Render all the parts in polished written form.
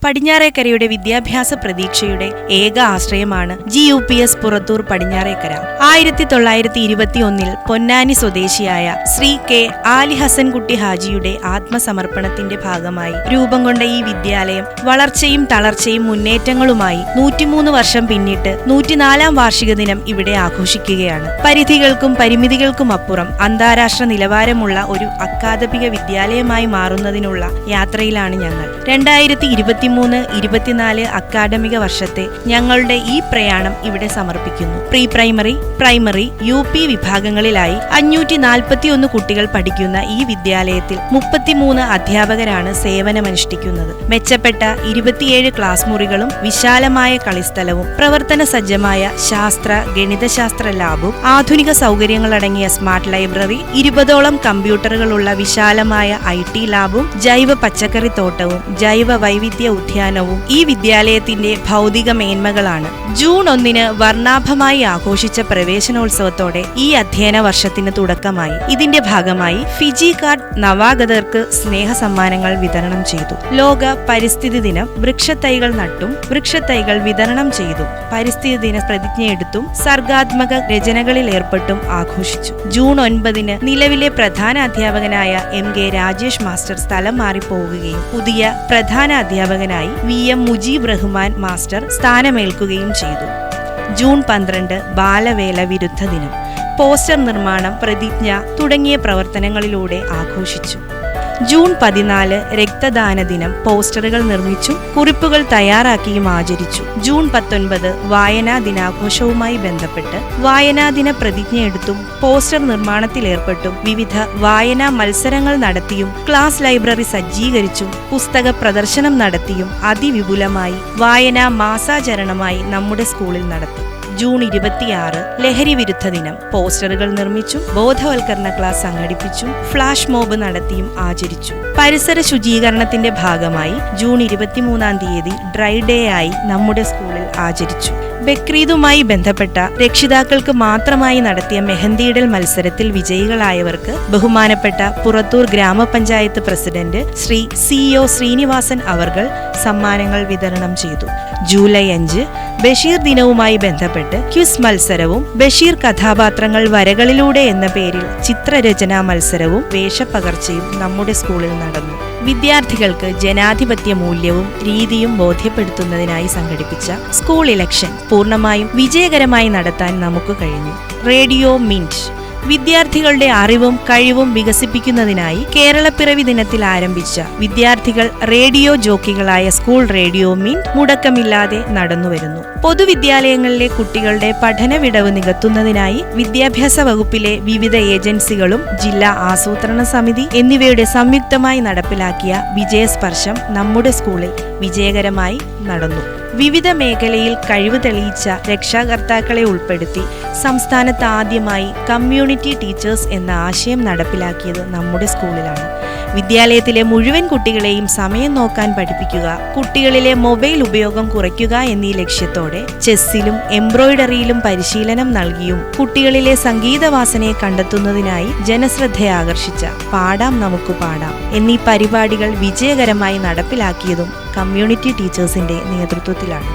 പടിഞ്ഞാറേക്കരയുടെ വിദ്യാഭ്യാസ പ്രതീക്ഷയുടെ ഏക ആശ്രയമാണ് GUPS പുറത്തൂർ പടിഞ്ഞാറേക്കര. 1921 പൊന്നാനി സ്വദേശിയായ ശ്രീ K. ആലി ഹസൻകുട്ടി ഹാജിയുടെ ആത്മസമർപ്പണത്തിന്റെ ഭാഗമായി രൂപം കൊണ്ട ഈ വിദ്യാലയം വളർച്ചയും തളർച്ചയും മുന്നേറ്റങ്ങളുമായി 103 വർഷം പിന്നിട്ട് 104ാം വാർഷിക ദിനം ഇവിടെ ആഘോഷിക്കുകയാണ്. പരിധികൾക്കും പരിമിതികൾക്കും അപ്പുറം അന്താരാഷ്ട്ര നിലവാരമുള്ള ഒരു അക്കാദമിക വിദ്യാലയമായി മാറുന്നതിനുള്ള യാത്രയിലാണ് ഞങ്ങൾ. 2023-24 അക്കാദമിക വർഷത്തെ ഞങ്ങളുടെ ഈ പ്രയാണം ഇവിടെ സമർപ്പിക്കുന്നു. പ്രീ പ്രൈമറി, പ്രൈമറി, UP വിഭാഗങ്ങളിലായി 541 കുട്ടികൾ പഠിക്കുന്ന ഈ വിദ്യാലയത്തിൽ 33 അധ്യാപകരാണ് സേവനമനുഷ്ഠിക്കുന്നത്. മെച്ചപ്പെട്ട 27 ക്ലാസ് മുറികളും വിശാലമായ കളിസ്ഥലവും പ്രവർത്തന സജ്ജമായ ശാസ്ത്ര ഗണിതശാസ്ത്ര ലാബും ആധുനിക സൗകര്യങ്ങളടങ്ങിയ സ്മാർട്ട് ലൈബ്രറി, 20ഓളം കമ്പ്യൂട്ടറുകളുള്ള വിശാലമായ IT ലാബും ജൈവ പച്ചക്കറി തോട്ടവും ജൈവ വൈവിധ്യ ഉദ്യാനവും ഈ വിദ്യാലയത്തിന്റെ ഭൗതിക മേന്മകളാണ്. ജൂൺ 1 വർണ്ണാഭമായി ആഘോഷിച്ച പ്രവേശനോത്സവത്തോടെ ഈ അധ്യയന വർഷത്തിന് തുടക്കമായി. ഇതിന്റെ ഭാഗമായി ഫിജി കാർഡ് നവാഗതർക്ക് സ്നേഹ സമ്മാനങ്ങൾ വിതരണം ചെയ്തു. ലോക പരിസ്ഥിതി ദിനം വൃക്ഷത്തൈകൾ നട്ടും വൃക്ഷത്തൈകൾ വിതരണം ചെയ്തു. പരിസ്ഥിതി ദിന പ്രതിജ്ഞയെടുത്തും സർഗാത്മക രചനകളിൽ ഏർപ്പെട്ടും ആഘോഷിച്ചു. ജൂൺ 9 നിലവിലെ പ്രധാന അധ്യാപകനായ MK രാജേഷ് മാസ്റ്റർ സ്ഥലം മാറിപ്പോവുകയും പുതിയ പ്രധാന അധ്യാപകനായി VM മുജീബ് റഹ്മാൻ മാസ്റ്റർ സ്ഥാനമേൽക്കുകയും ചെയ്തു. ജൂൺ 12 ബാലവേല വിരുദ്ധ ദിനം, പോസ്റ്റർ നിർമ്മാണം, പ്രതിജ്ഞ തുടങ്ങിയ പ്രവർത്തനങ്ങളിലൂടെ ആഘോഷിച്ചു. ജൂൺ 14 രക്തദാന ദിനം, പോസ്റ്ററുകൾ നിർമ്മിച്ചും കുറിപ്പുകൾ തയ്യാറാക്കിയും ആചരിച്ചു. ജൂൺ 19 വായനാ ദിനാഘോഷവുമായി ബന്ധപ്പെട്ട് വായനാ ദിന പ്രതിജ്ഞയെടുത്തും പോസ്റ്റർ നിർമ്മാണത്തിലേർപ്പെട്ടും വിവിധ വായനാ മത്സരങ്ങൾ നടത്തിയും ക്ലാസ് ലൈബ്രറി സജ്ജീകരിച്ചും പുസ്തക പ്രദർശനം നടത്തിയും അതിവിപുലമായി വായനാ മാസാചരണമായി നമ്മുടെ സ്കൂളിൽ നടത്തി. ജൂൺ 26 ലഹരി വിരുദ്ധ ദിനം, പോസ്റ്ററുകൾ നിർമ്മിച്ചും ബോധവൽക്കരണ ക്ലാസ് സംഘടിപ്പിച്ചും ഫ്ലാഷ് മോബ് നടത്തിയും ആചരിച്ചു. പരിസര ശുചീകരണത്തിന്റെ ഭാഗമായി ജൂൺ 23 ഡ്രൈ ഡേ ആയി നമ്മുടെ സ്കൂളിൽ ആചരിച്ചു. ബക്രീദുമായി ബന്ധപ്പെട്ട രക്ഷിതാക്കൾക്ക് മാത്രമായി നടത്തിയ മെഹന്തിയിടൽ മത്സരത്തിൽ വിജയികളായവർക്ക് ബഹുമാനപ്പെട്ട പുറത്തൂർ ഗ്രാമപഞ്ചായത്ത് പ്രസിഡന്റ് ശ്രീ CO ശ്രീനിവാസൻ അവർകൾ സമ്മാനങ്ങൾ വിതരണം ചെയ്തു. ജൂലൈ 5 ബഷീർ ദിനവുമായി ബന്ധപ്പെട്ട് ക്വിസ് മത്സരവും ബഷീർ കഥാപാത്രങ്ങൾ വരകളിലൂടെ എന്ന പേരിൽ ചിത്രരചനാ മത്സരവും വേഷപ്പകർച്ചയും നമ്മുടെ സ്കൂളിൽ നടന്നു. വിദ്യാർത്ഥികൾക്ക് ജനാധിപത്യ മൂല്യവും രീതിയും ബോധ്യപ്പെടുത്തുന്നതിനായി സംഘടിപ്പിച്ച സ്കൂൾ ഇലക്ഷൻ പൂർണ്ണമായും വിജയകരമായി നടത്താൻ നമുക്ക് കഴിഞ്ഞു. റേഡിയോ മിന്റ് വിദ്യാർത്ഥികളുടെ അറിവും കഴിവും വികസിപ്പിക്കുന്നതിനായി കേരളപ്പിറവി ദിനത്തിൽ ആരംഭിച്ച വിദ്യാർത്ഥികൾ റേഡിയോ ജോക്കികളായ സ്കൂൾ റേഡിയോ മിന്റ് മുടക്കമില്ലാതെ നടന്നുവരുന്നു. പൊതുവിദ്യാലയങ്ങളിലെ കുട്ടികളുടെ പഠന വിടവ് നികത്തുന്നതിനായി വിദ്യാഭ്യാസ വകുപ്പിലെ വിവിധ ഏജൻസികളും ജില്ലാ ആസൂത്രണ സമിതി എന്നിവയുടെ സംയുക്തമായി നടപ്പിലാക്കിയ വിജയസ്പർശം നമ്മുടെ സ്കൂളിൽ വിജയകരമായി നടന്നു. വിവിധ മേഖലയിൽ കഴിവ് തെളിയിച്ച രക്ഷാകർത്താക്കളെ ഉൾപ്പെടുത്തി സംസ്ഥാനത്ത് ആദ്യമായി കമ്മ്യൂണിറ്റി ടീച്ചേഴ്സ് എന്ന ആശയം നടപ്പിലാക്കിയത് നമ്മുടെ സ്കൂളിലാണ്. വിദ്യാലയത്തിലെ മുഴുവൻ കുട്ടികളെയും സമയം നോക്കാൻ പഠിപ്പിക്കുക, കുട്ടികളിലെ മൊബൈൽ ഉപയോഗം കുറയ്ക്കുക എന്നീ ലക്ഷ്യത്തോടെ ചെസ്സിലും എംബ്രോയിഡറിയിലും പരിശീലനം നൽകിയും കുട്ടികളിലെ സംഗീതവാസനയെ കണ്ടെത്തുന്നതിനായി ജനശ്രദ്ധയാകർഷിച്ച പാടാം നമുക്ക് പാടാം എന്നീ പരിപാടികൾ വിജയകരമായി നടപ്പിലാക്കിയതും കമ്മ്യൂണിറ്റി ടീച്ചേഴ്സിന്റെ നേതൃത്വത്തിലാണ്.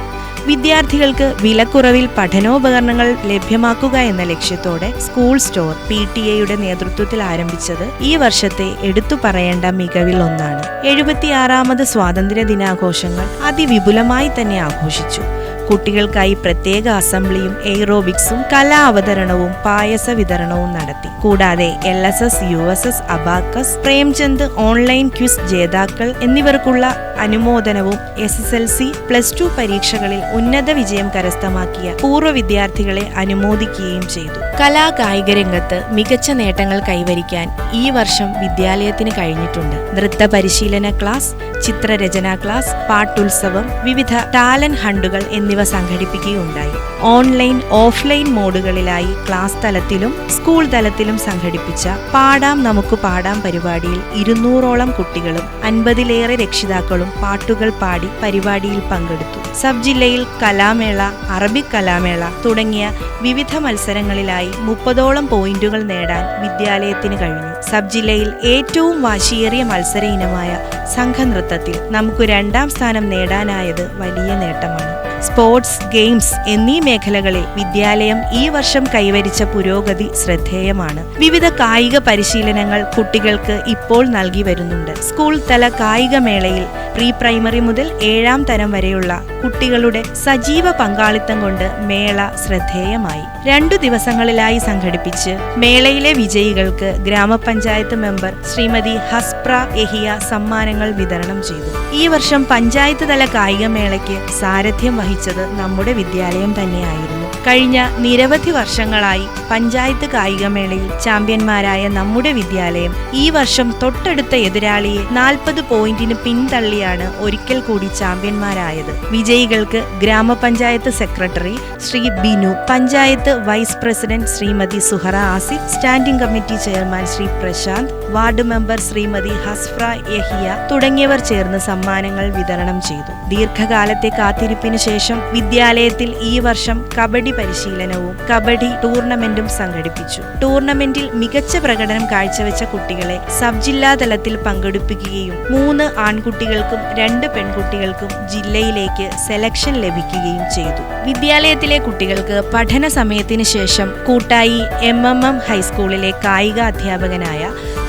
വിദ്യാർത്ഥികൾക്ക് വിലക്കുറവിൽ പഠനോപകരണങ്ങൾ ലഭ്യമാക്കുക എന്ന ലക്ഷ്യത്തോടെ സ്കൂൾ സ്റ്റോർ PTA നേതൃത്വത്തിൽ ആരംഭിച്ചത് ഈ വർഷത്തെ എടുത്തു പറയേണ്ട മികവിൽ ഒന്നാണ്. 76ാമത് സ്വാതന്ത്ര്യ ദിനാഘോഷങ്ങൾ അതിവിപുലമായി തന്നെ ആഘോഷിച്ചു. കുട്ടികൾക്കായി പ്രത്യേക അസംബ്ലിയും എയ്റോബിക്സും കലാ അവതരണവും പായസ വിതരണവും നടത്തി. കൂടാതെ LSS, USS, abacus, Premchand online quiz ജേതാക്കൾ എന്നിവർക്കുള്ള അനുമോദനവും SSLC, +2 പരീക്ഷകളിൽ ഉന്നത വിജയം കരസ്ഥമാക്കിയ പൂർവ്വ വിദ്യാർത്ഥികളെ അനുമോദിക്കുകയും ചെയ്തു. കലാകായിക രംഗത്ത് മികച്ച നേട്ടങ്ങൾ കൈവരിക്കാൻ ഈ വർഷം വിദ്യാലയത്തിന് കഴിഞ്ഞിട്ടുണ്ട്. നൃത്ത പരിശീലന ക്ലാസ്, ചിത്രരചനാ ക്ലാസ്, പാട്ടുത്സവം, വിവിധ ടാലന്റ് ഹണ്ടുകൾ എന്നിവ എന്നിവ സംഘടിപ്പിക്കുകയുണ്ടായി. ഓൺലൈൻ, ഓഫ്ലൈൻ മോഡുകളിലായി ക്ലാസ് തലത്തിലും സ്കൂൾ തലത്തിലും സംഘടിപ്പിച്ച പാടാം നമുക്ക് പാടാം പരിപാടിയിൽ 200ഓളം കുട്ടികളും 50ലേറെ രക്ഷിതാക്കളും പാട്ടുകൾ പാടി പരിപാടിയിൽ പങ്കെടുത്തു. സബ് ജില്ലയിൽ കലാമേള, അറബിക് കലാമേള തുടങ്ങിയ വിവിധ മത്സരങ്ങളിലായി 30ഓളം പോയിന്റുകൾ നേടാൻ വിദ്യാലയത്തിന് കഴിഞ്ഞു. സബ് ജില്ലയിൽ ഏറ്റവും വാശിയേറിയ മത്സര ഇനമായ സംഘനൃത്തത്തിൽ നമുക്ക് 2ാം സ്ഥാനം നേടാനായത് വലിയ നേട്ടമാണ്. സ്പോർട്സ്, ഗെയിംസ് എന്നീ മേഖലകളിൽ വിദ്യാലയം ഈ വർഷം കൈവരിച്ച പുരോഗതി ശ്രദ്ധേയമാണ്. വിവിധ കായിക പരിശീലനങ്ങൾ കുട്ടികൾക്ക് ഇപ്പോൾ നൽകി വരുന്നുണ്ട്. സ്കൂൾ തല കായിക മേളയിൽ പ്രീ പ്രൈമറി മുതൽ 7ാം തരം വരെയുള്ള കുട്ടികളുടെ സജീവ പങ്കാളിത്തം കൊണ്ട് മേള ശ്രദ്ധേയമായി. 2 ദിവസങ്ങളിലായി സംഘടിപ്പിച്ച് മേളയിലെ വിജയികൾക്ക് ഗ്രാമപഞ്ചായത്ത് മെമ്പർ ശ്രീമതി ഹസ്പ്ര എഹിയ സമ്മാനങ്ങൾ വിതരണം ചെയ്തു. ഈ വർഷം പഞ്ചായത്ത് തല കായികമേളയ്ക്ക് സാരഥ്യം വഹിച്ചത് നമ്മുടെ വിദ്യാലയം തന്നെയായിരുന്നു. കഴിഞ്ഞ നിരവധി വർഷങ്ങളായി പഞ്ചായത്ത് കായികമേളയിൽ ചാമ്പ്യന്മാരായ നമ്മുടെ വിദ്യാലയം ഈ വർഷം തൊട്ടടുത്ത എതിരാളിയെ 40 പോയിന്റിന് പിന്തള്ളിയാണ് ഒരിക്കൽ കൂടി ചാമ്പ്യന്മാരായത്. വിജയികൾക്ക് ഗ്രാമപഞ്ചായത്ത് secretary Shri Binu, panchayat vice president Shrimati Suhara Asif, standing committee chairman Shri Prashanth, ward member Shrimati Hasfra Yahiya തുടങ്ങിയവർ ചേർന്ന് സമ്മാനങ്ങൾ വിതരണം ചെയ്തു. ദീർഘകാലത്തെ കാത്തിരിപ്പിനു ശേഷം വിദ്യാലയത്തിൽ ഈ വർഷം കബഡി പരിശീലനവും കബഡി ടൂർണമെന്റും സംഘടിപ്പിച്ചു. ടൂർണമെന്റിൽ മികച്ച പ്രകടനം കാഴ്ചവെച്ച കുട്ടികളെ സബ് ജില്ലാ തലത്തിൽ പങ്കെടുപ്പിക്കുകയും 3 ആൺകുട്ടികൾക്കും 2 പെൺകുട്ടികൾക്കും ജില്ലയിലേക്ക് സെലക്ഷൻ ലഭിക്കുകയും ചെയ്തു. വിദ്യാലയത്തിലെ കുട്ടികൾക്ക് പഠന സമയത്തിന് ശേഷം കൂട്ടായി MMM ഹൈസ്കൂളിലെ കായിക അധ്യാപകനായ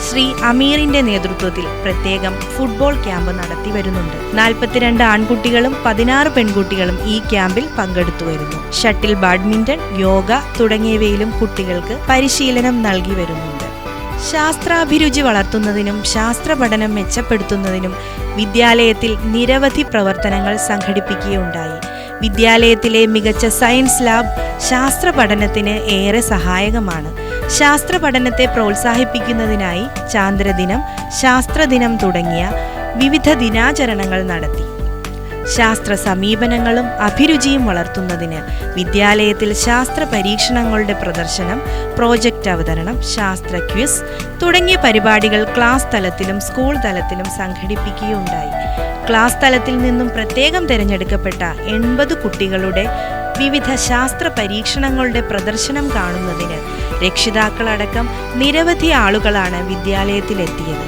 ശ്രീ അമീറിന്റെ നേതൃത്വത്തിൽ പ്രത്യേകം ഫുട്ബോൾ ക്യാമ്പ് നടത്തി വരുന്നുണ്ട്. 42 ആൺകുട്ടികളും 16 പെൺകുട്ടികളും ഈ ക്യാമ്പിൽ പങ്കെടുത്തു വരുന്നു. ഷട്ടിൽ, ബാഡ്മിന്റൺ, യോഗ തുടങ്ങിയവയിലും കുട്ടികൾക്ക് പരിശീലനം നൽകി വരുന്നുണ്ട്. ശാസ്ത്രാഭിരുചി വളർത്തുന്നതിനും ശാസ്ത്ര പഠനം മെച്ചപ്പെടുത്തുന്നതിനും വിദ്യാലയത്തിൽ നിരവധി പ്രവർത്തനങ്ങൾ സംഘടിപ്പിക്കുകയുണ്ടായി. വിദ്യാലയത്തിലെ മികച്ച സയൻസ് ലാബ് ശാസ്ത്ര പഠനത്തിന് ഏറെ സഹായകമാണ്. ശാസ്ത്ര പഠനത്തെ പ്രോത്സാഹിപ്പിക്കുന്നതിനായി ചാന്ദ്രദിനം, ശാസ്ത്രദിനം തുടങ്ങിയ വിവിധ ദിനാചരണങ്ങൾ നടത്തി. ശാസ്ത്ര സമീപനങ്ങളും അഭിരുചിയും വളർത്തുന്നതിന് വിദ്യാലയത്തിൽ ശാസ്ത്ര പരീക്ഷണങ്ങളുടെ പ്രദർശനം, പ്രോജക്റ്റ് അവതരണം, ശാസ്ത്ര ക്വിസ് തുടങ്ങിയ പരിപാടികൾ ക്ലാസ് തലത്തിലും സ്കൂൾ തലത്തിലും സംഘടിപ്പിക്കുകയുണ്ടായി. ക്ലാസ് തലത്തിൽ നിന്നും പ്രത്യേകം തിരഞ്ഞെടുക്കപ്പെട്ട 80 കുട്ടികളുടെ വിവിധ ശാസ്ത്ര പരീക്ഷണങ്ങളുടെ പ്രദർശനം കാണുന്നതിന് രക്ഷിതാക്കളടക്കം നിരവധി ആളുകളാണ് വിദ്യാലയത്തിലെത്തിയത്.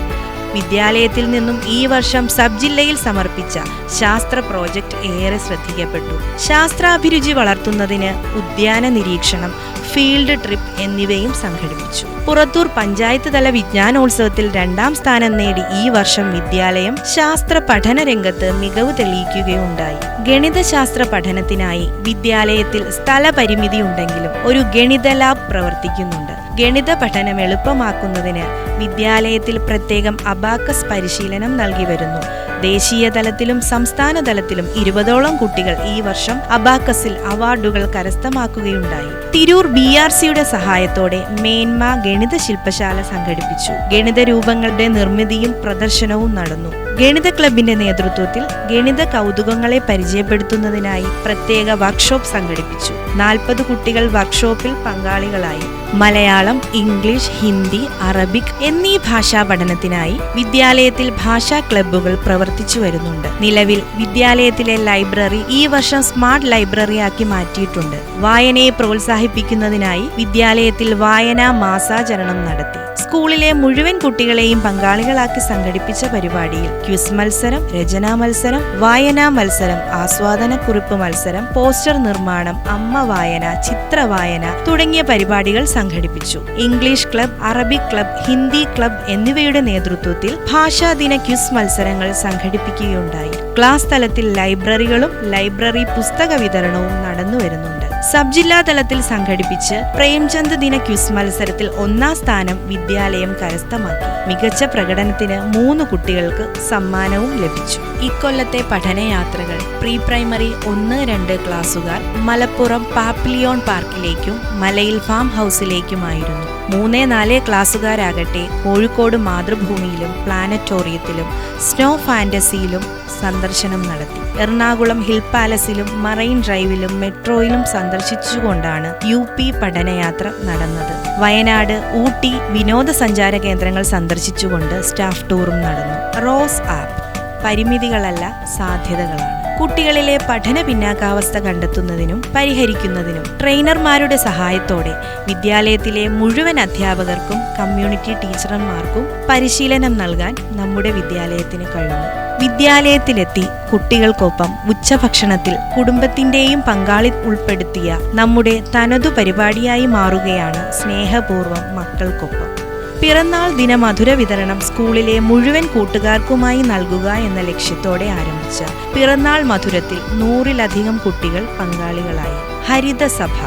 വിദ്യാലയത്തിൽ നിന്നും ഈ വർഷം സബ് ജില്ലയിൽ സമർപ്പിച്ച ശാസ്ത്ര പ്രോജക്റ്റ് ഏറെ ശ്രദ്ധിക്കപ്പെട്ടു. ശാസ്ത്രാഭിരുചി വളർത്തുന്നതിന് ഉദ്യാന നിരീക്ഷണം, ഫീൽഡ് ട്രിപ്പ് എന്നിവയും സംഘടിപ്പിച്ചു. പുറത്തൂർ പഞ്ചായത്ത് തല വിജ്ഞാനോത്സവത്തിൽ 2ാം സ്ഥാനം നേടി ഈ വർഷം വിദ്യാലയം ശാസ്ത്ര പഠന രംഗത്ത് മികവ് തെളിയിക്കുകയുണ്ടായി. ഗണിതശാസ്ത്ര പഠനത്തിനായി വിദ്യാലയത്തിൽ സ്ഥലപരിമിതി ഉണ്ടെങ്കിലും ഒരു ഗണിത ലാബ് പ്രവർത്തിക്കുന്നുണ്ട്. ഗണിത പഠനം എളുപ്പമാക്കുന്നതിന് വിദ്യാലയത്തിൽ പ്രത്യേകം അബാക്കസ് പരിശീലനം നൽകി വരുന്നു. ദേശീയ തലത്തിലും സംസ്ഥാന തലത്തിലും 20ഓളം കുട്ടികൾ ഈ വർഷം അബാക്കസിൽ അവാർഡുകൾ കരസ്ഥമാക്കുകയുണ്ടായി. തിരൂർ BRCയുടെ സഹായത്തോടെ മേന്മ ഗണിത ശില്പശാല സംഘടിപ്പിച്ചു. ഗണിത രൂപങ്ങളുടെ നിർമ്മിതിയും പ്രദർശനവും നടന്നു. ഗണിത ക്ലബിന്റെ നേതൃത്വത്തിൽ ഗണിത കൗതുകങ്ങളെ പരിചയപ്പെടുത്തുന്നതിനായി പ്രത്യേക വർക്ക്ഷോപ്പ് സംഘടിപ്പിച്ചു. 40 കുട്ടികൾ വർക്ക്ഷോപ്പിൽ പങ്കാളികളായി. മലയാളം, ഇംഗ്ലീഷ്, ഹിന്ദി, അറബിക് എന്നീ ഭാഷാ പഠനത്തിനായി വിദ്യാലയത്തിൽ ഭാഷാ ക്ലബ്ബുകൾ പ്രവർത്തിച്ചു വരുന്നുണ്ട്. നിലവിൽ വിദ്യാലയത്തിലെ ലൈബ്രറി ഈ വർഷം സ്മാർട്ട് ലൈബ്രറിയാക്കി മാറ്റിയിട്ടുണ്ട്. വായനയെ പ്രോത്സാഹിപ്പിക്കുന്നതിനായി വിദ്യാലയത്തിൽ വായനാ മാസാചരണം നടത്തി. സ്കൂളിലെ മുഴുവൻ കുട്ടികളെയും പങ്കാളികളാക്കി സംഘടിപ്പിച്ച പരിപാടിയിൽ ക്വിസ് മത്സരം, രചനാ മത്സരം, വായനാ മത്സരം, ആസ്വാദനക്കുറിപ്പ് മത്സരം, പോസ്റ്റർ നിർമ്മാണം, അമ്മ വായന, ചിത്രവായന തുടങ്ങിയ പരിപാടികൾ സംഘടിപ്പിച്ചു. English club, Arabic club, Hindi club എന്നിവയുടെ നേതൃത്വത്തിൽ ഭാഷാദിന ക്വിസ് മത്സരങ്ങൾ സംഘടിപ്പിക്കുകയുണ്ടായി. ക്ലാസ് തലത്തിൽ ലൈബ്രറികളും ലൈബ്രറി പുസ്തക വിതരണവും നടന്നുവരുന്നുണ്ട്. സബ് ജില്ലാ തലത്തിൽ സംഘടിപ്പിച്ച് പ്രേംചന്ദ് ദിന ക്വിസ് മത്സരത്തിൽ 1ാം സ്ഥാനം വിദ്യാലയം കരസ്ഥമാക്കി. മികച്ച പ്രകടനത്തിന് 3 കുട്ടികൾക്ക് സമ്മാനവും ലഭിച്ചു. ഇക്കൊല്ലത്തെ പഠനയാത്രകൾ പ്രീ പ്രൈമറി 1-2 ക്ലാസുകാർ മലപ്പുറം പാപ്പിലിയോൺ പാർക്കിലേക്കും മലയിൽ ഫാം ഹൗസിലേക്കുമായിരുന്നു. 3-4 ക്ലാസ്സുകാരാകട്ടെ കോഴിക്കോട് മാതൃഭൂമിയിലും പ്ലാനറ്റോറിയത്തിലും സ്നോ ഫാന്റസിയിലും സന്ദർശനം നടത്തി. എറണാകുളം ഹിൽ പാലസിലും മറൈൻ ഡ്രൈവിലും മെട്രോയിലും സന്ദർശിച്ചുകൊണ്ടാണ് UP പഠനയാത്ര നടന്നത്. വയനാട്, ഊട്ടി വിനോദസഞ്ചാര കേന്ദ്രങ്ങൾ സന്ദർശിച്ചുകൊണ്ട് സ്റ്റാഫ് ടൂറും നടന്നു. റോസ് ആപ്പ് പരിമിതികളല്ല, സാധ്യതകളാണ്. കുട്ടികളിലെ പഠന പിന്നാക്കാവസ്ഥ കണ്ടെത്തുന്നതിനും പരിഹരിക്കുന്നതിനും ട്രെയിനർമാരുടെ സഹായത്തോടെ വിദ്യാലയത്തിലെ മുഴുവൻ അധ്യാപകർക്കും കമ്മ്യൂണിറ്റി ടീച്ചർമാർക്കും പരിശീലനം നൽകാൻ നമ്മുടെ വിദ്യാലയത്തിന് കഴിഞ്ഞു. വിദ്യാലയത്തിലെത്തി കുട്ടികൾക്കൊപ്പം ഉച്ചഭക്ഷണത്തിൽ കുടുംബത്തിന്റെയും പങ്കാളി ഉൾപ്പെടുത്തിയ നമ്മുടെ തനതു പരിപാടിയായി മാറുകയാണ് സ്നേഹപൂർവ്വം മക്കൾക്കൊപ്പം. പിറന്നാൾ ദിന മധുര വിതരണം സ്കൂളിലെ മുഴുവൻ കൂട്ടുകാർക്കുമായി നൽകുക എന്ന ലക്ഷ്യത്തോടെ ആരംഭിച്ച പിറന്നാൾ മധുരത്തിൽ 100-ലധികം കുട്ടികൾ പങ്കാളികളായി. ഹരിതസഭ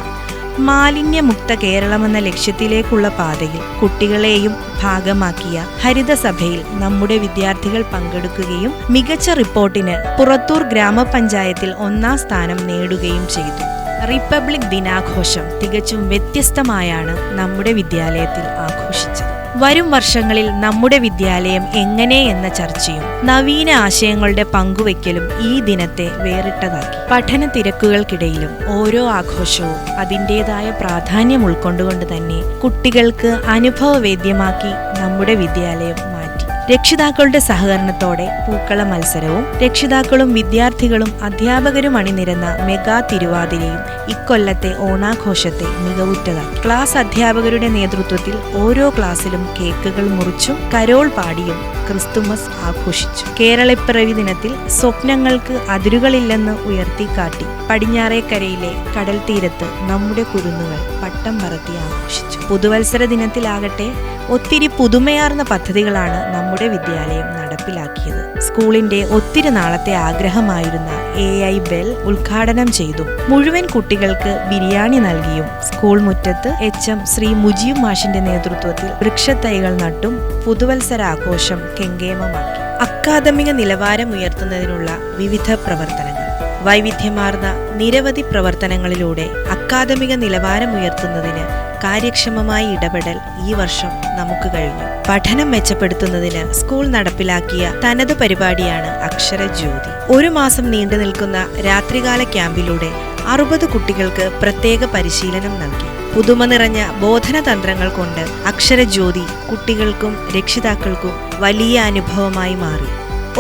മാലിന്യമുക്ത കേരളമെന്ന ലക്ഷ്യത്തിലേക്കുള്ള പാതയിൽ കുട്ടികളെയും ഭാഗമാക്കിയ ഹരിതസഭയിൽ നമ്മുടെ വിദ്യാർത്ഥികൾ പങ്കെടുക്കുകയും മികച്ച റിപ്പോർട്ടിന് പുറത്തൂർ ഗ്രാമപഞ്ചായത്തിൽ 1ാം സ്ഥാനം നേടുകയും ചെയ്തു. റിപ്പബ്ലിക് ദിനാഘോഷം തികച്ചും വ്യത്യസ്തമായാണ് നമ്മുടെ വിദ്യാലയത്തിൽ ആഘോഷിച്ചത്. വരും വർഷങ്ങളിൽ നമ്മുടെ വിദ്യാലയം എങ്ങനെ എന്ന ചർച്ചയും നവീന ആശയങ്ങളുടെ പങ്കുവയ്ക്കലും ഈ ദിനത്തെ വേറിട്ടതാക്കി. പഠന തിരക്കുകൾക്കിടയിലും ഓരോ ആഘോഷവും അതിൻ്റെതായ പ്രാധാന്യം ഉൾക്കൊണ്ടുകൊണ്ട് തന്നെ കുട്ടികൾക്ക് അനുഭവവേദ്യമാക്കി നമ്മുടെ വിദ്യാലയം മാറ്റി. രക്ഷിതാക്കളുടെ സഹകരണത്തോടെ പൂക്കള മത്സരവും രക്ഷിതാക്കളും വിദ്യാർത്ഥികളും അധ്യാപകരും അണിനിരന്ന മെഗാ തിരുവാതിരയും ഇക്കൊല്ലത്തെ ഓണാഘോഷത്തെ മികവുറ്റതാക്കി. ക്ലാസ് അധ്യാപകരുടെ നേതൃത്വത്തിൽ ഓരോ ക്ലാസ്സിലും കേക്കുകൾ മുറിച്ചും കരോൾ പാടിയും ക്രിസ്തുമസ് ആഘോഷിച്ചു. കേരളപ്പിറവി ദിനത്തിൽ സ്വപ്നങ്ങൾക്ക് അതിരുകളില്ലെന്ന് ഉയർത്തിക്കാട്ടി പടിഞ്ഞാറേക്കരയിലെ കടൽ തീരത്ത് നമ്മുടെ കുരുന്നുകൾ പട്ടം പറത്തി ആഘോഷിച്ചു. പുതുവത്സര ദിനത്തിലാകട്ടെ ഒത്തിരി പുതുമയാർന്ന പദ്ധതികളാണ് നമ്മുടെ വിദ്യാലയം നടപ്പിലാക്കിയത്. സ്കൂളിന്റെ ഒത്തിരി നാളത്തെ ആഗ്രഹമായിരുന്ന AI ബെൽ ഉദ്ഘാടനം ചെയ്തു. മുഴുവൻ കുട്ടികൾക്ക് ബിരിയാണി നൽകിയും സ്കൂൾ മുറ്റത്ത് HM ശ്രീ മുജീബ് മാഷിന്റെ നേതൃത്വത്തിൽ വൃക്ഷത്തൈകൾ നട്ടും പുതുവത്സരാഘോഷം കെങ്കേമമാക്കി. അക്കാദമിക നിലവാരം ഉയർത്തുന്നതിനുള്ള വിവിധ പ്രവർത്തനങ്ങൾ. വൈവിധ്യമാർന്ന നിരവധി പ്രവർത്തനങ്ങളിലൂടെ അക്കാദമിക നിലവാരം ഉയർത്തുന്നതിന് കാര്യക്ഷമമായ ഇടപെടൽ ഈ വർഷം നമുക്ക് കഴിഞ്ഞു. പഠനം മെച്ചപ്പെടുത്തുന്നതിന് സ്കൂൾ നടപ്പിലാക്കിയ തനത് പരിപാടിയാണ് അക്ഷരജ്യോതി. 1 മാസം നീണ്ടു നിൽക്കുന്ന രാത്രികാല ക്യാമ്പിലൂടെ 60 കുട്ടികൾക്ക് പ്രത്യേക പരിശീലനം നൽകി. പുതുമ നിറഞ്ഞ ബോധന തന്ത്രങ്ങൾ കൊണ്ട് അക്ഷരജ്യോതി കുട്ടികൾക്കും രക്ഷിതാക്കൾക്കും വലിയ അനുഭവമായി മാറി.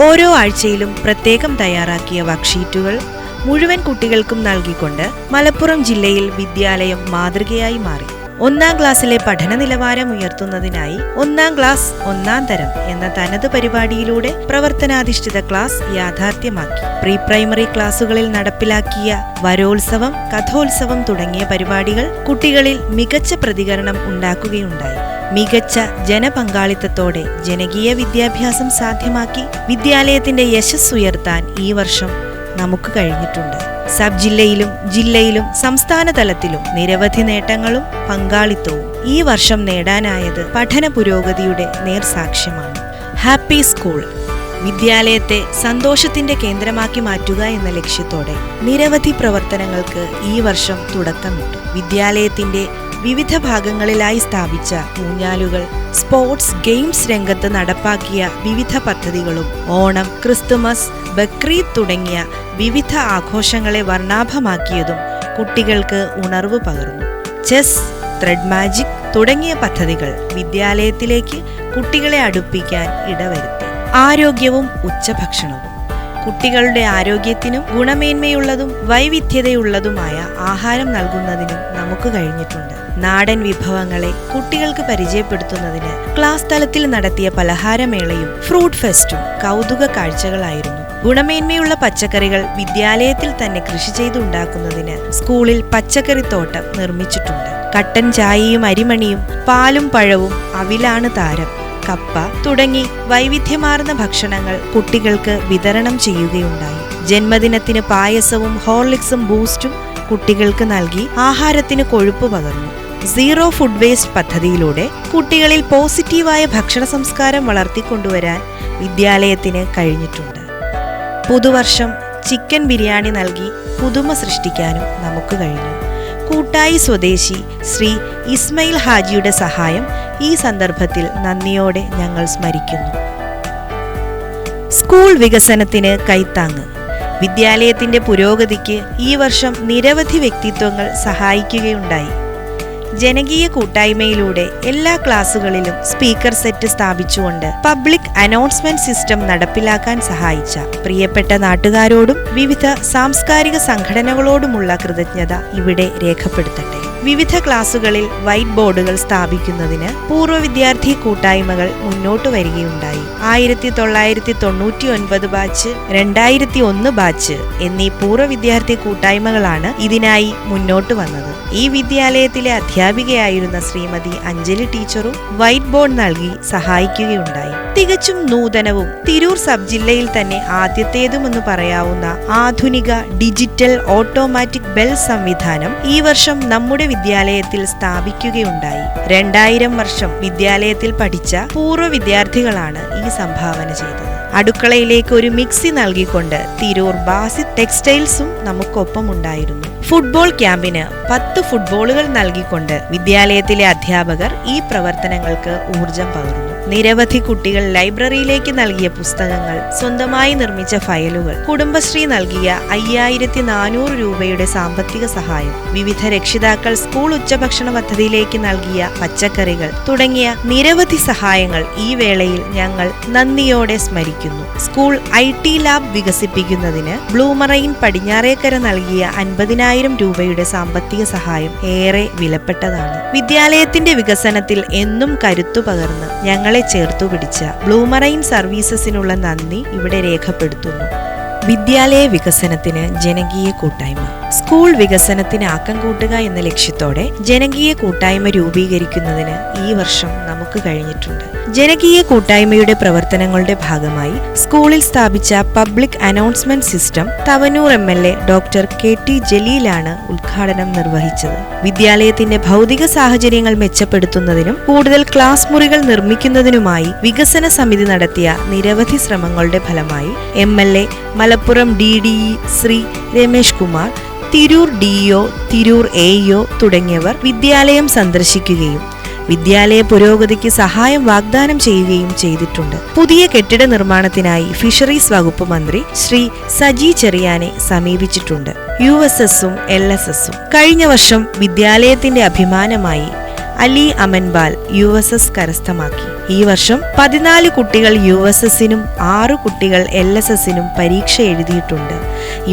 ഓരോ ആഴ്ചയിലും പ്രത്യേകം തയ്യാറാക്കിയ വർക്ക്ഷീറ്റുകൾ മുഴുവൻ കുട്ടികൾക്കും നൽകിക്കൊണ്ട് മലപ്പുറം ജില്ലയിൽ വിദ്യാലയം മാതൃകയായി മാറി. 1ാം ക്ലാസ്സിലെ പഠന നിലവാരം ഉയർത്തുന്നതിനായി 1ാം ക്ലാസ് 1ാം തരം എന്ന തനത് പരിപാടിയിലൂടെ പ്രവർത്തനാധിഷ്ഠിത ക്ലാസ് യാഥാർത്ഥ്യമാക്കി. പ്രീ പ്രൈമറി ക്ലാസുകളിൽ നടപ്പിലാക്കിയ വരോത്സവം, കഥോത്സവം തുടങ്ങിയ പരിപാടികൾ കുട്ടികളിൽ മികച്ച പ്രതികരണം ഉണ്ടാക്കുകയുണ്ടായി. മികച്ച ജനപങ്കാളിത്തത്തോടെ ജനകീയ വിദ്യാഭ്യാസം സാധ്യമാക്കി വിദ്യാലയത്തിന്റെ യശസ് ഉയർത്താൻ ഈ വർഷം നമുക്ക് കഴിഞ്ഞിട്ടുണ്ട്. സബ് ജില്ലയിലും ജില്ലയിലും സംസ്ഥാന തലത്തിലും നിരവധി നേട്ടങ്ങളും പങ്കാളിത്തവും ഈ വർഷം നേടാനായത് പഠന പുരോഗതിയുടെ നേർസാക്ഷ്യമാണ്. ഹാപ്പി സ്കൂൾ വിദ്യാലയത്തെ സന്തോഷത്തിന്റെ കേന്ദ്രമാക്കി മാറ്റുക എന്ന ലക്ഷ്യത്തോടെ നിരവധി പ്രവർത്തനങ്ങൾക്ക് ഈ വർഷം തുടക്കമിട്ടു. വിദ്യാലയത്തിന്റെ വിവിധ ഭാഗങ്ങളിലായി സ്ഥാപിച്ച ഊഞ്ഞാലുകൾ, സ്പോർട്സ് ഗെയിംസ് രംഗത്ത് നടപ്പാക്കിയ വിവിധ പദ്ധതികളും ഓണം, ക്രിസ്തുമസ്, ബക്രീദ് തുടങ്ങിയ വിവിധ ആഘോഷങ്ങളെ വർണ്ണാഭമാക്കിയതും കുട്ടികൾക്ക് ഉണർവ് പകർന്നു. ചെസ്, ത്രെഡ് മാജിക് തുടങ്ങിയ പദ്ധതികൾ വിദ്യാലയത്തിലേക്ക് കുട്ടികളെ അടുപ്പിക്കാൻ ഇടവരുത്തി. ആരോഗ്യവും ഉച്ചഭക്ഷണവും കുട്ടികളുടെ ആരോഗ്യത്തിനും ഗുണമേന്മയുള്ളതും വൈവിധ്യതയുള്ളതുമായ ആഹാരം നൽകുന്നതിനും നമുക്ക് കഴിഞ്ഞിട്ടുണ്ട്. നാടൻ വിഭവങ്ങളെ കുട്ടികൾക്ക് പരിചയപ്പെടുത്തുന്നതിന് ക്ലാസ് തലത്തിൽ നടത്തിയ പലഹാരമേളയും ഫ്രൂട്ട് ഫെസ്റ്റും കൗതുക കാഴ്ചകളായിരുന്നു. ഗുണമേന്മയുള്ള പച്ചക്കറികൾ വിദ്യാലയത്തിൽ തന്നെ കൃഷി ചെയ്തുണ്ടാക്കുന്നതിന് സ്കൂളിൽ പച്ചക്കറിത്തോട്ടം നിർമ്മിച്ചിട്ടുണ്ട്. കട്ടൻ ചായയും അരിമണിയും പാലും പഴവും അവിലാണ് താരം, കപ്പ തുടങ്ങി വൈവിധ്യമാർന്ന ഭക്ഷണങ്ങൾ കുട്ടികൾക്ക് വിതരണം ചെയ്യുകയുണ്ടായി. ജന്മദിനത്തിന് പായസവും ഹോർലിക്സും ബൂസ്റ്റും കുട്ടികൾക്ക് നൽകി ആഹാരത്തിന് കൊഴുപ്പ് പകർന്നു. സീറോ ഫുഡ് വേസ്റ്റ് പദ്ധതിയിലൂടെ കുട്ടികളിൽ പോസിറ്റീവായ ഭക്ഷണ സംസ്കാരം വളർത്തിക്കൊണ്ടുവരാൻ വിദ്യാലയത്തിന് കഴിഞ്ഞിട്ടുണ്ട്. പുതുവർഷം ചിക്കൻ ബിരിയാണി നൽകി പുതുമ സൃഷ്ടിക്കാനും നമുക്ക് കഴിഞ്ഞു. കൂട്ടായി സ്വദേശി ശ്രീ ഇസ്മയിൽ ഹാജിയുടെ സഹായം ഈ സന്ദർഭത്തിൽ നന്ദിയോടെ ഞങ്ങൾ സ്മരിക്കുന്നു. സ്കൂൾ വികസനത്തിന് കൈത്താങ്ങ്. വിദ്യാലയത്തിന്റെ പുരോഗതിക്ക് ഈ വർഷം നിരവധി വ്യക്തിത്വങ്ങൾ സഹായിക്കുകയുണ്ടായി. ജനകീയ കൂട്ടായ്മയിലൂടെ എല്ലാ ക്ലാസുകളിലും സ്പീക്കർ സെറ്റ് സ്ഥാപിച്ചുകൊണ്ട് പബ്ലിക് അനൗൺസ്മെന്റ് സിസ്റ്റം നടപ്പിലാക്കാൻ സഹായിച്ച പ്രിയപ്പെട്ട നാട്ടുകാരോടും വിവിധ സാംസ്കാരിക സംഘടനകളോടുമുള്ള കൃതജ്ഞത ഇവിടെ രേഖപ്പെടുത്തട്ടെ. വിവിധ ക്ലാസുകളിൽ വൈറ്റ് ബോർഡുകൾ സ്ഥാപിക്കുന്നതിന് പൂർവ്വ വിദ്യാർത്ഥി കൂട്ടായ്മകൾ മുന്നോട്ടു വരികയുണ്ടായി. 1999 ബാച്ച്, 2001 ബാച്ച് എന്നീ പൂർവ്വ വിദ്യാർത്ഥി കൂട്ടായ്മകളാണ് ഇതിനായി മുന്നോട്ട് വന്നത്. ഈ വിദ്യാലയത്തിലെ അധ്യാപികയായിരുന്ന ശ്രീമതി അഞ്ജലി ടീച്ചറും വൈറ്റ് ബോർഡ് നൽകി സഹായിക്കുകയുണ്ടായി. തികച്ചും നൂതനവും തിരൂർ സബ് ജില്ലയിൽ തന്നെ ആദ്യത്തേതുമെന്ന് പറയാവുന്ന ആധുനിക ഡിജിറ്റൽ ഓട്ടോമാറ്റിക് ബെൽ സംവിധാനം ഈ വർഷം നമ്മുടെ വിദ്യാലയത്തിൽ സ്ഥാപിക്കുകയുണ്ടായി. 2000 വർഷം വിദ്യാലയത്തിൽ പഠിച്ച പൂർവ്വ വിദ്യാർത്ഥികളാണ് ഈ സംഭാവന ചെയ്തത്. അടുക്കളയിലേക്ക് ഒരു മിക്സി നൽകിക്കൊണ്ട് തിരൂർ ബാസിത് ടെക്സ്റ്റൈൽസും നമുക്കൊപ്പം ഉണ്ടായിരുന്നു. ഫുട്ബോൾ ക്യാമ്പിന് 10 ഫുട്ബോളുകൾ നൽകിക്കൊണ്ട് വിദ്യാലയത്തിലെ അധ്യാപകർ ഈ പ്രവർത്തനങ്ങൾക്ക് ഊർജം പകർന്നു. നിരവധി കുട്ടികൾ ലൈബ്രറിയിലേക്ക് നൽകിയ പുസ്തകങ്ങൾ, സ്വന്തമായി നിർമ്മിച്ച ഫയലുകൾ, കുടുംബശ്രീ നൽകിയ 5400 രൂപയുടെ സാമ്പത്തിക സഹായം, വിവിധ രക്ഷിതാക്കൾ സ്കൂൾ ഉച്ചഭക്ഷണ പദ്ധതിയിലേക്ക് നൽകിയ പച്ചക്കറികൾ തുടങ്ങിയ നിരവധി സഹായങ്ങൾ ഈ വേളയിൽ ഞങ്ങൾ നന്ദിയോടെ സ്മരിക്കുന്നു. സ്കൂൾ IT ലാബ് വികസിപ്പിക്കുന്നതിന് ബ്ലൂമറൈൻ പടിഞ്ഞാറേക്കര നൽകിയ 50,000 രൂപയുടെ സാമ്പത്തിക സഹായം ഏറെ വിലപ്പെട്ടതാണ്. വിദ്യാലയത്തിന്റെ വികസനത്തിൽ എന്നും കരുത്തു പകർന്ന് ഞങ്ങളെ ചേർത്തുപിടിച്ച ബ്ലൂമറൈൻ സർവീസസിനുള്ള നന്ദി ഇവിടെ രേഖപ്പെടുത്തുന്നു. വിദ്യാലയ വികസനത്തിന് ജനകീയ കൂട്ടായ്മ. സ്കൂൾ വികസനത്തിന് ആക്കം കൂട്ടുക എന്ന ലക്ഷ്യത്തോടെ ജനകീയ കൂട്ടായ്മ രൂപീകരിക്കുന്നതിന് ഈ വർഷം നമുക്ക് കഴിഞ്ഞിട്ടുണ്ട്. ജനകീയ കൂട്ടായ്മയുടെ പ്രവർത്തനങ്ങളുടെ ഭാഗമായി സ്കൂളിൽ സ്ഥാപിച്ച public announcement system Thavanur MLA doctor KT ജലീലാണ് ഉദ്ഘാടനം നിർവഹിച്ചത്. വിദ്യാലയത്തിന്റെ ഭൗതിക സാഹചര്യങ്ങൾ മെച്ചപ്പെടുത്തുന്നതിനും കൂടുതൽ ക്ലാസ് മുറികൾ നിർമ്മിക്കുന്നതിനുമായി വികസന സമിതി നടത്തിയ നിരവധി ശ്രമങ്ങളുടെ ഫലമായി MLA Malappuram DDE Shri Ramesh Kumar, Tirur DO, Tirur AO തുടങ്ങിയവർ വിദ്യാലയം സന്ദർശിക്കുകയും വിദ്യാലയ പുരോഗതിക്ക് സഹായം വാഗ്ദാനം ചെയ്യുകയും ചെയ്തിട്ടുണ്ട്. പുതിയ കെട്ടിട നിർമ്മാണത്തിനായി ഫിഷറീസ് വകുപ്പ് മന്ത്രി ശ്രീ സജി ചെറിയാനെ സമീപിച്ചിട്ടുണ്ട്. USSഉം LSSഉം കഴിഞ്ഞ വർഷം വിദ്യാലയത്തിന്റെ അഭിമാനമായി അലി അമൻബാൽ USS കരസ്ഥമാക്കി. ഈ വർഷം 14 കുട്ടികൾ USSനും 6 കുട്ടികൾ LSSനും പരീക്ഷ എഴുതിയിട്ടുണ്ട്.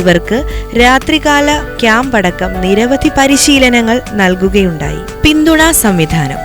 ഇവർക്ക് രാത്രികാല ക്യാമ്പ് അടക്കം നിരവധി പരിശീലനങ്ങൾ നൽകുകയുണ്ടായി. പിന്തുണാ സംവിധാനം.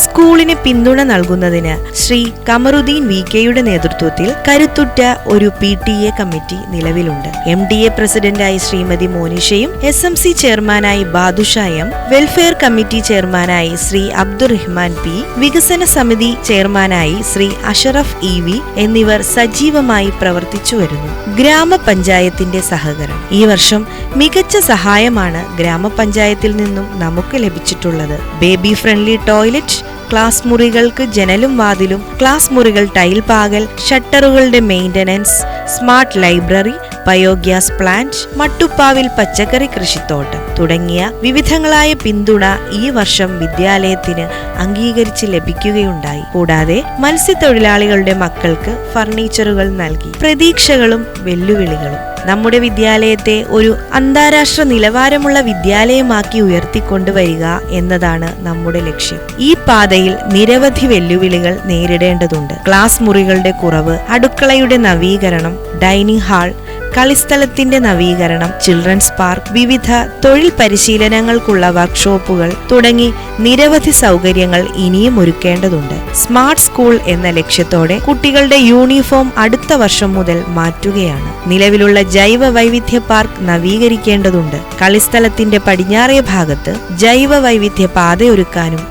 സ്കൂളിന് പിന്തുണ നൽകുന്നതിന് ശ്രീ കമറുദ്ദീൻ VKയുടെ നേതൃത്വത്തിൽ കരുത്തുറ്റ ഒരു PTA കമ്മിറ്റി നിലവിലുണ്ട്. MDA പ്രസിഡന്റായി ശ്രീമതി മോനിഷയും SMC ചെയർമാനായി ബാദുഷ M, വെൽഫെയർ കമ്മിറ്റി ചെയർമാനായി ശ്രീ അബ്ദുറഹ്മാൻ P, വികസന സമിതി ചെയർമാനായി ശ്രീ അഷറഫ് EV എന്നിവർ സജീവമായി പ്രവർത്തിച്ചു വരുന്നു. ഗ്രാമപഞ്ചായത്തിന്റെ സഹകരണം. ഈ വർഷം മികച്ച സഹായമാണ് ഗ്രാമപഞ്ചായത്തിൽ നിന്നും നമുക്ക് ലഭിച്ചിട്ടുള്ളത്. ബേബി ഫ്രണ്ട്ലി ടോയ്ലറ്റ്, ക്ലാസ് മുറികൾക്ക് ജനലും വാതിലും, ക്ലാസ് മുറികൾ ടൈൽ പാകൽ, ഷട്ടറുകളുടെ maintenance, smart library, biogas plant, മട്ടുപ്പാവിൽ പച്ചക്കറി കൃഷിത്തോട്ടം തുടങ്ങിയ വിവിധങ്ങളായ പിന്തുണ ഈ വർഷം വിദ്യാലയത്തിന് അംഗീകരിച്ച് ലഭിക്കുകയുണ്ടായി. കൂടാതെ മത്സ്യത്തൊഴിലാളികളുടെ മക്കൾക്ക് ഫർണിച്ചറുകൾ നൽകി. പ്രതീക്ഷകളും വെല്ലുവിളികളും. നമ്മുടെ വിദ്യാലയത്തെ ഒരു അന്താരാഷ്ട്ര നിലവാരമുള്ള വിദ്യാലയമാക്കി ഉയർത്തിക്കൊണ്ടുവരിക എന്നതാണ് നമ്മുടെ ലക്ഷ്യം. ഈ പാതയിൽ നിരവധി വെല്ലുവിളികൾ നേരിടേണ്ടതുണ്ട്. ക്ലാസ് മുറികളുടെ കുറവ്, അടുക്കളയുടെ നവീകരണം, ഡൈനിങ് ഹാൾ, കളിസ്ഥലത്തിന്റെ നവീകരണം, ചിൽഡ്രൻസ് പാർക്ക്, വിവിധ തൊഴിൽ പരിശീലനങ്ങൾക്കുള്ള വർക്ക്ഷോപ്പുകൾ തുടങ്ങി നിരവധി സൗകര്യങ്ങൾ ഇനിയും ഒരുക്കേണ്ടതുണ്ട്. സ്മാർട്ട് സ്കൂൾ എന്ന ലക്ഷ്യത്തോടെ കുട്ടികളുടെ യൂണിഫോം അടുത്ത വർഷം മുതൽ മാറ്റുകയാണ്. നിലവിലുള്ള ജൈവ വൈവിധ്യ പാർക്ക് നവീകരിക്കേണ്ടതുണ്ട്. കളിസ്ഥലത്തിന്റെ പടിഞ്ഞാറേ ഭാഗത്ത് ജൈവ വൈവിധ്യ പാതയൊരുക്കാനും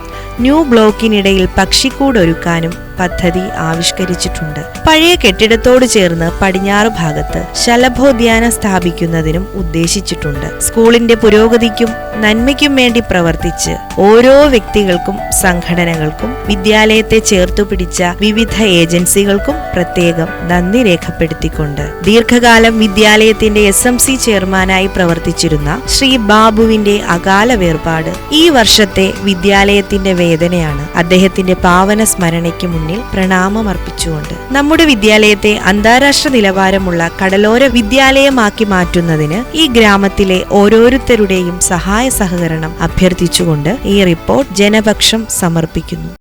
ന്യൂ ബ്ലോക്കിനിടയിൽ പക്ഷിക്കൂടൊരുക്കാനും പദ്ധതി ആവിഷ്കരിച്ചിട്ടുണ്ട്. പഴയ കെട്ടിടത്തോട് ചേർന്ന് പടിഞ്ഞാറ് ഭാഗത്ത് ശലഭോദ്യാനം സ്ഥാപിക്കുന്നതിനും ഉദ്ദേശിച്ചിട്ടുണ്ട്. സ്കൂളിന്റെ പുരോഗതിക്കും നന്മയ്ക്കും വേണ്ടി പ്രവർത്തിച്ച് ഓരോ വ്യക്തികൾക്കും സംഘടനകൾക്കും വിദ്യാലയത്തെ ചേർത്തുപിടിച്ച വിവിധ ഏജൻസികൾക്കും പ്രത്യേകം നന്ദി രേഖപ്പെടുത്തിക്കൊണ്ട് ദീർഘകാലം വിദ്യാലയത്തിന്റെ SMC ചെയർമാനായി പ്രവർത്തിച്ചിരുന്ന ശ്രീ ബാബുവിന്റെ അകാല വേർപാട് ഈ വർഷത്തെ വിദ്യാലയത്തിന്റെ വേദനയാണ്. അദ്ദേഹത്തിന്റെ പാവന സ്മരണയ്ക്ക് മുന്നിൽ പ്രണാമം അർപ്പിച്ചുകൊണ്ട് നമ്മുടെ വിദ്യാലയത്തെ അന്താരാഷ്ട്ര നിലവാരമുള്ള കടലോര വിദ്യാലയമാക്കി മാറ്റുന്നതിന് ഈ ഗ്രാമത്തിലെ ഓരോരുത്തരുടെയും സഹായ സഹകരണം അഭ്യർത്ഥിച്ചുകൊണ്ട് ഈ റിപ്പോർട്ട് ജനപക്ഷം സമർപ്പിക്കുന്നു.